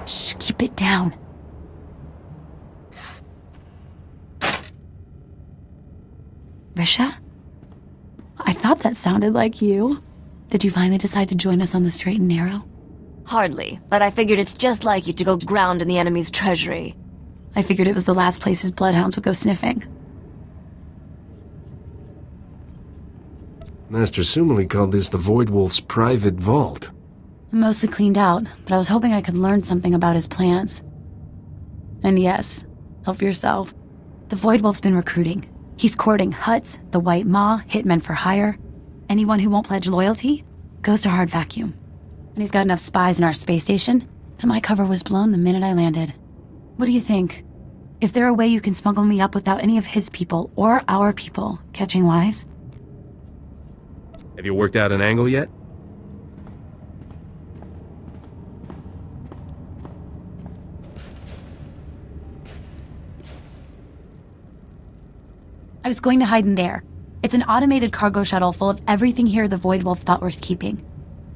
Shh, keep it down. Risha? I thought that sounded like you. Did you finally decide to join us on the straight and narrow? Hardly, but I figured it's just like you to go ground in the enemy's treasury. I figured it was the last place his bloodhounds would go sniffing. Master Sumali called this the Void Wolf's private vault. I'm mostly cleaned out, but I was hoping I could learn something about his plans. And yes, help yourself. The Void Wolf's been recruiting. He's courting Huts, the White Maw, hitmen for hire. Anyone who won't pledge loyalty goes to hard vacuum. And he's got enough spies in our space station that my cover was blown the minute I landed. What do you think? Is there a way you can smuggle me up without any of his people or our people catching wise? Have you worked out an angle yet? I was going to hide in there. It's an automated cargo shuttle full of everything here the Void Wolf thought worth keeping.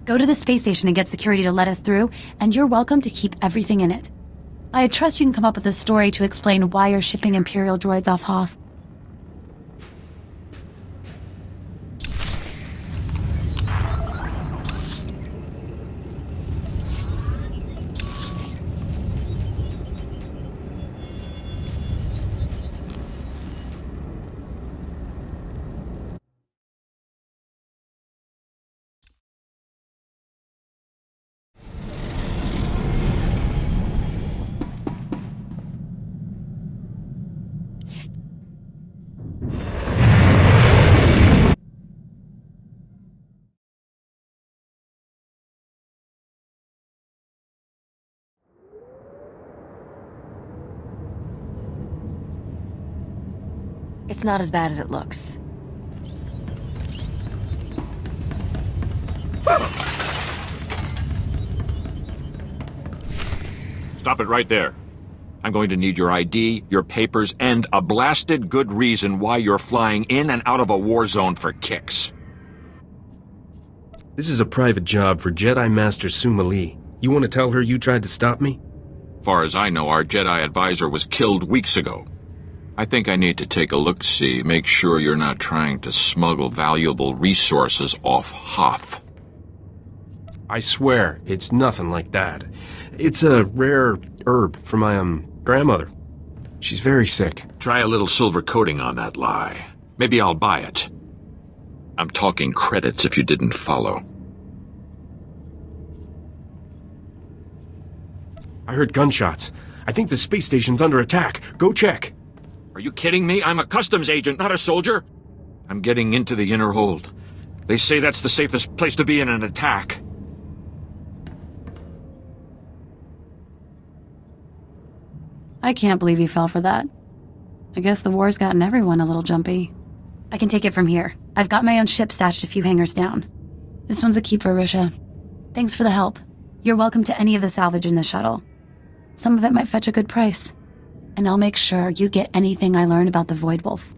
Go to the space station and get security to let us through, and you're welcome to keep everything in it. I trust you can come up with a story to explain why you're shipping Imperial droids off Hoth. It's not as bad as it looks. Stop it right there. I'm going to need your ID, your papers, and a blasted good reason why you're flying in and out of a war zone for kicks. This is a private job for Jedi Master Sumali. You want to tell her you tried to stop me? Far as I know, our Jedi advisor was killed weeks ago. I think I need to take a look-see, make sure you're not trying to smuggle valuable resources off Hoth. I swear, it's nothing like that. It's a rare herb for my, grandmother. She's very sick. Try a little silver coating on that lie. Maybe I'll buy it. I'm talking credits if you didn't follow. I heard gunshots. I think the space station's under attack. Go check. Are you kidding me? I'm a customs agent, not a soldier. I'm getting into the inner hold. They say that's the safest place to be in an attack. I can't believe you fell for that. I guess the war's gotten everyone a little jumpy. I can take it from here. I've got my own ship stashed a few hangars down. This one's a keeper, Risha. Thanks for the help. You're welcome to any of the salvage in the shuttle. Some of it might fetch a good price. And I'll make sure you get anything I learn about the Void Wolf.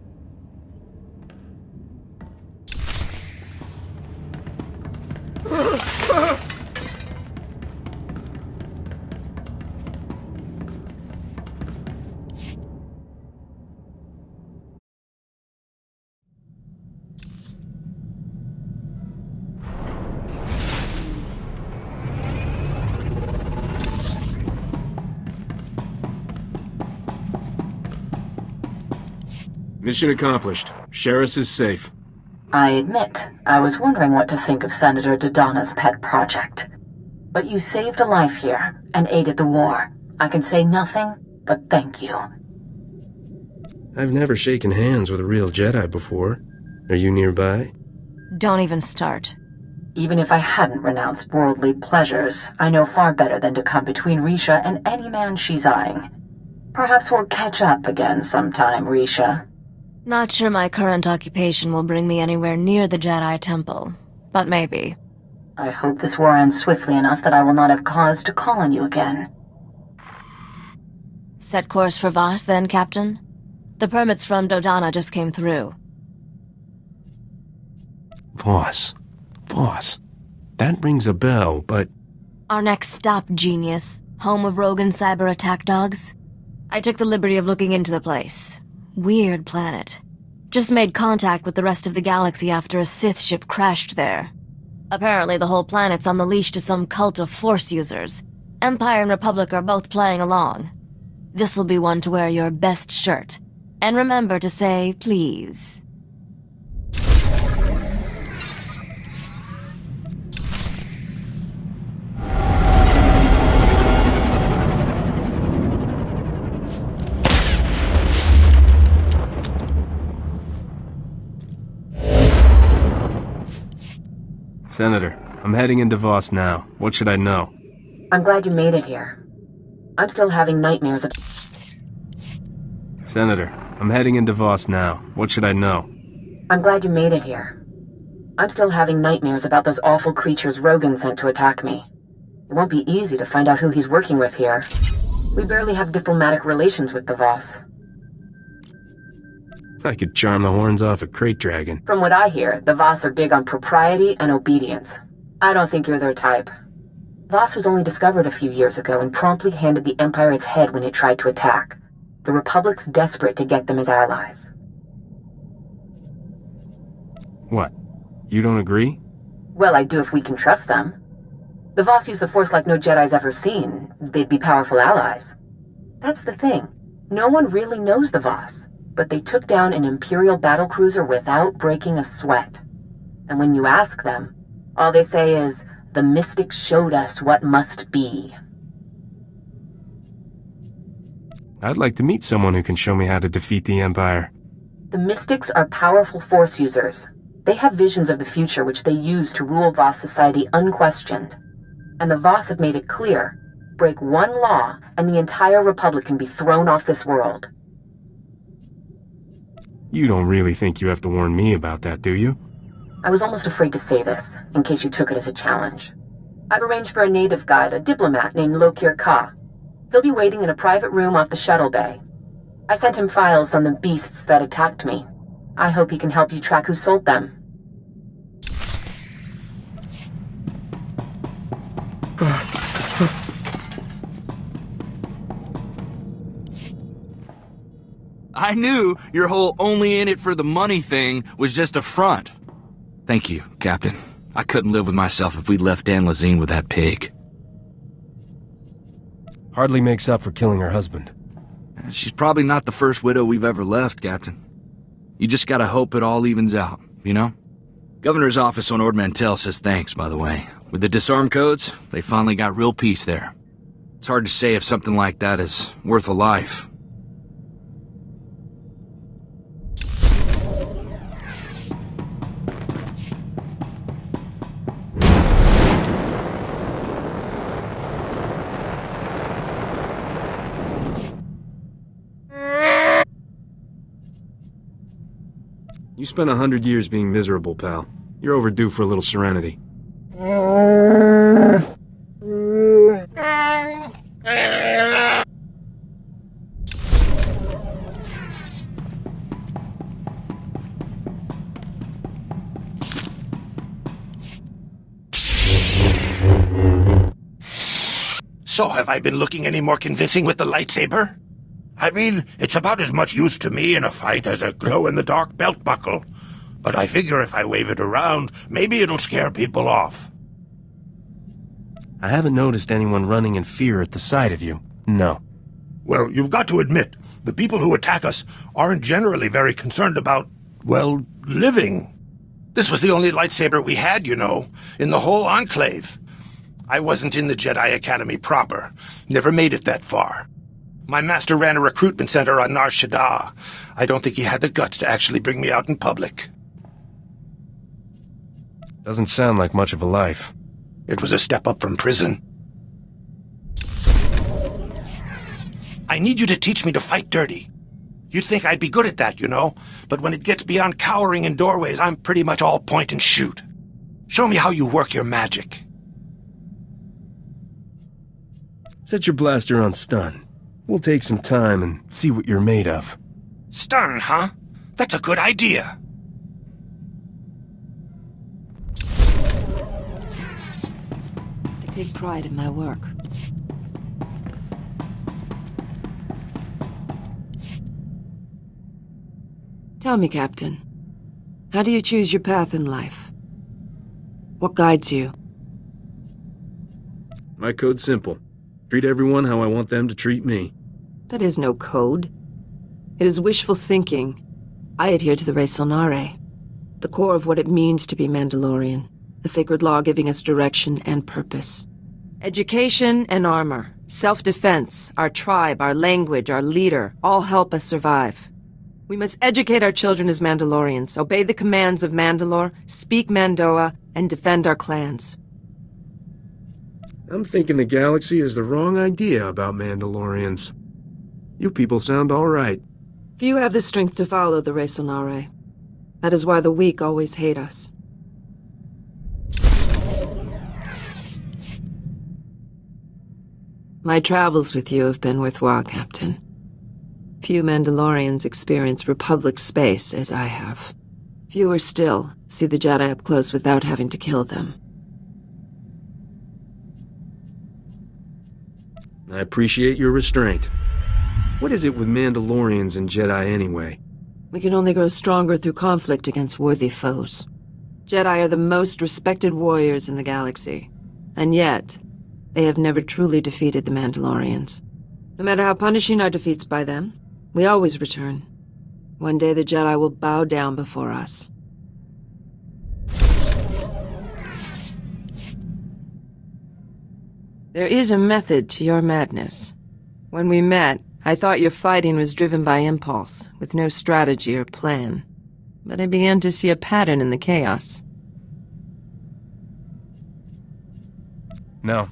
Mission accomplished. Sheris is safe. I admit, I was wondering what to think of Senator Dodonna's pet project. But you saved a life here, and aided the war. I can say nothing but thank you. I've never shaken hands with a real Jedi before. Are you nearby? Don't even start. Even if I hadn't renounced worldly pleasures, I know far better than to come between Risha and any man she's eyeing. Perhaps we'll catch up again sometime, Risha. Not sure my current occupation will bring me anywhere near the Jedi Temple, but maybe. I hope this war ends swiftly enough that I will not have cause to call on you again. Set course for Voss, then, Captain? The permits from Dodonna just came through. Voss. That rings a bell, but... Our next stop, genius. Home of Rogan cyber attack dogs? I took the liberty of looking into the place. Weird planet. Just made contact with the rest of the galaxy after a Sith ship crashed there. Apparently the whole planet's on the leash to some cult of Force users. Empire and Republic are both playing along. This'll be one to wear your best shirt. And remember to say please. Senator, I'm heading into Voss now. What should I know? I'm glad you made it here. I'm still having nightmares of... Senator, I'm heading into Voss now. What should I know? I'm glad you made it here. I'm still having nightmares about those awful creatures Rogan sent to attack me. It won't be easy to find out who he's working with here. We barely have diplomatic relations with the Voss. I could charm the horns off a crate dragon. From what I hear, the Voss are big on propriety and obedience. I don't think you're their type. Voss was only discovered a few years ago and promptly handed the Empire its head when it tried to attack. The Republic's desperate to get them as allies. What? You don't agree? Well, I do if we can trust them. The Voss use the Force like no Jedi's ever seen. They'd be powerful allies. That's the thing. No one really knows the Voss, but they took down an Imperial battlecruiser without breaking a sweat. And when you ask them, all they say is, "The mystics showed us what must be." I'd like to meet someone who can show me how to defeat the Empire. The mystics are powerful Force users. They have visions of the future which they use to rule Voss society unquestioned. And the Voss have made it clear, break one law and the entire Republic can be thrown off this world. You don't really think you have to warn me about that, do you? I was almost afraid to say this, in case you took it as a challenge. I've arranged for a native guide, a diplomat named Lokir Ka. He'll be waiting in a private room off the shuttle bay. I sent him files on the beasts that attacked me. I hope he can help you track who sold them. I knew your whole only in it for the money thing was just a front. Thank you, Captain. I couldn't live with myself if we'd left Dan Lazine with that pig. Hardly makes up for killing her husband. She's probably not the first widow we've ever left, Captain. You just gotta hope it all evens out, you know? Governor's office on Ord Mantell says thanks, by the way. With the disarm codes, they finally got real peace there. It's hard to say if something like that is worth a life. You spent 100 years being miserable, pal. You're overdue for a little serenity. So, have I been looking any more convincing with the lightsaber? I mean, it's about as much use to me in a fight as a glow-in-the-dark belt buckle. But I figure if I wave it around, maybe it'll scare people off. I haven't noticed anyone running in fear at the sight of you. No. Well, you've got to admit, the people who attack us aren't generally very concerned about, well, living. This was the only lightsaber we had, you know, in the whole Enclave. I wasn't in the Jedi Academy proper. Never made it that far. My master ran a recruitment center on Nar Shaddaa. I don't think he had the guts to actually bring me out in public. Doesn't sound like much of a life. It was a step up from prison. I need you to teach me to fight dirty. You'd think I'd be good at that, you know, but when it gets beyond cowering in doorways, I'm pretty much all point and shoot. Show me how you work your magic. Set your blaster on stun. We'll take some time and see what you're made of. Stun, huh? That's a good idea. I take pride in my work. Tell me, Captain, how do you choose your path in life? What guides you? My code's simple. Treat everyone how I want them to treat me. That is no code. It is wishful thinking. I adhere to the res sonare, the core of what it means to be Mandalorian, a sacred law giving us direction and purpose. Education and armor, self-defense, our tribe, our language, our leader, all help us survive. We must educate our children as Mandalorians, obey the commands of Mandalore, speak Mandoa, and defend our clans. I'm thinking the galaxy has the wrong idea about Mandalorians. You people sound all right. Few have the strength to follow the res sonare. That is why the weak always hate us. My travels with you have been worthwhile, Captain. Few Mandalorians experience Republic space as I have. Fewer still see the Jedi up close without having to kill them. I appreciate your restraint. What is it with Mandalorians and Jedi anyway? We can only grow stronger through conflict against worthy foes. Jedi are the most respected warriors in the galaxy, and yet, they have never truly defeated the Mandalorians. No matter how punishing our defeats by them, we always return. One day the Jedi will bow down before us. There is a method to your madness. When we met, I thought your fighting was driven by impulse, with no strategy or plan. But I began to see a pattern in the chaos. No.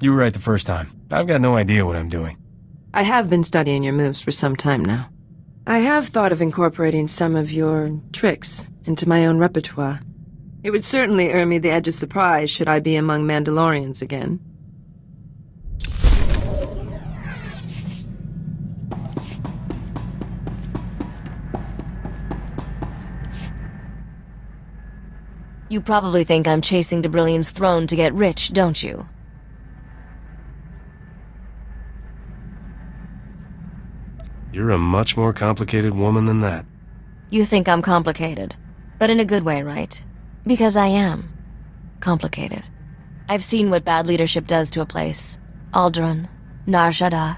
You were right the first time. I've got no idea what I'm doing. I have been studying your moves for some time now. I have thought of incorporating some of your tricks into my own repertoire. It would certainly earn me the edge of surprise should I be among Mandalorians again. You probably think I'm chasing Debrillion's throne to get rich, don't you? You're a much more complicated woman than that. You think I'm complicated, but in a good way, right? Because I am complicated. I've seen what bad leadership does to a place. Alderaan, Nar Shaddaa,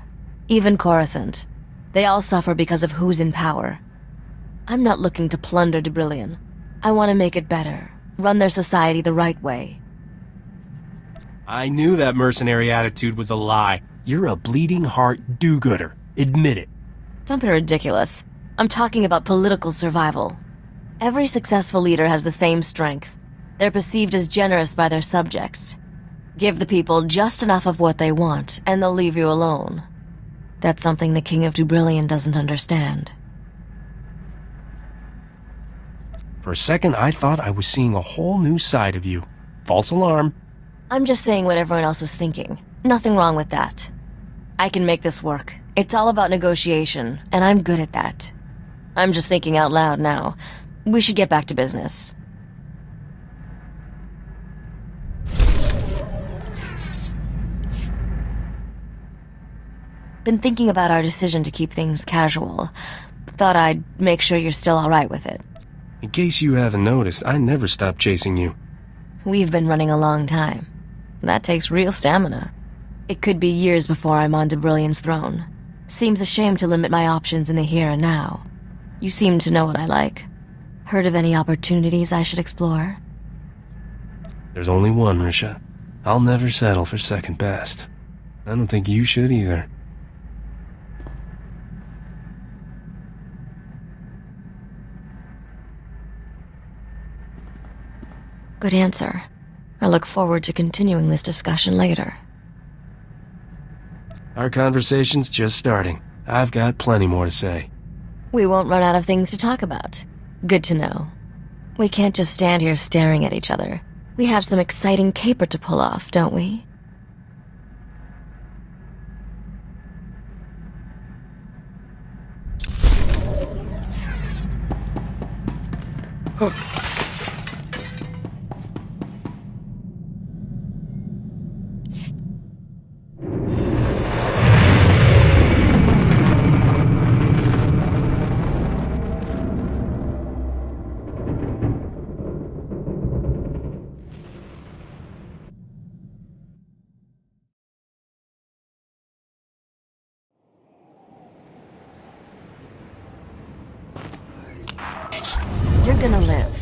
even Coruscant. They all suffer because of who's in power. I'm not looking to plunder Debrillion. I want to make it better, run their society the right way. I knew that mercenary attitude was a lie. You're a bleeding heart do-gooder. Admit it. Don't be ridiculous. I'm talking about political survival. Every successful leader has the same strength. They're perceived as generous by their subjects. Give the people just enough of what they want, and they'll leave you alone. That's something the King of Dubrillion doesn't understand. For a second, I thought I was seeing a whole new side of you. False alarm. I'm just saying what everyone else is thinking. Nothing wrong with that. I can make this work. It's all about negotiation, and I'm good at that. I'm just thinking out loud now. We should get back to business. Been thinking about our decision to keep things casual. Thought I'd make sure you're still alright with it. In case you haven't noticed, I never stopped chasing you. We've been running a long time. That takes real stamina. It could be years before I'm on Debrillion's throne. Seems a shame to limit my options in the here and now. You seem to know what I like. Heard of any opportunities I should explore? There's only one, Risha. I'll never settle for second best. I don't think you should either. Good answer. I look forward to continuing this discussion later. Our conversation's just starting. I've got plenty more to say. We won't run out of things to talk about. Good to know. We can't just stand here staring at each other. We have some exciting caper to pull off, don't we? gonna live.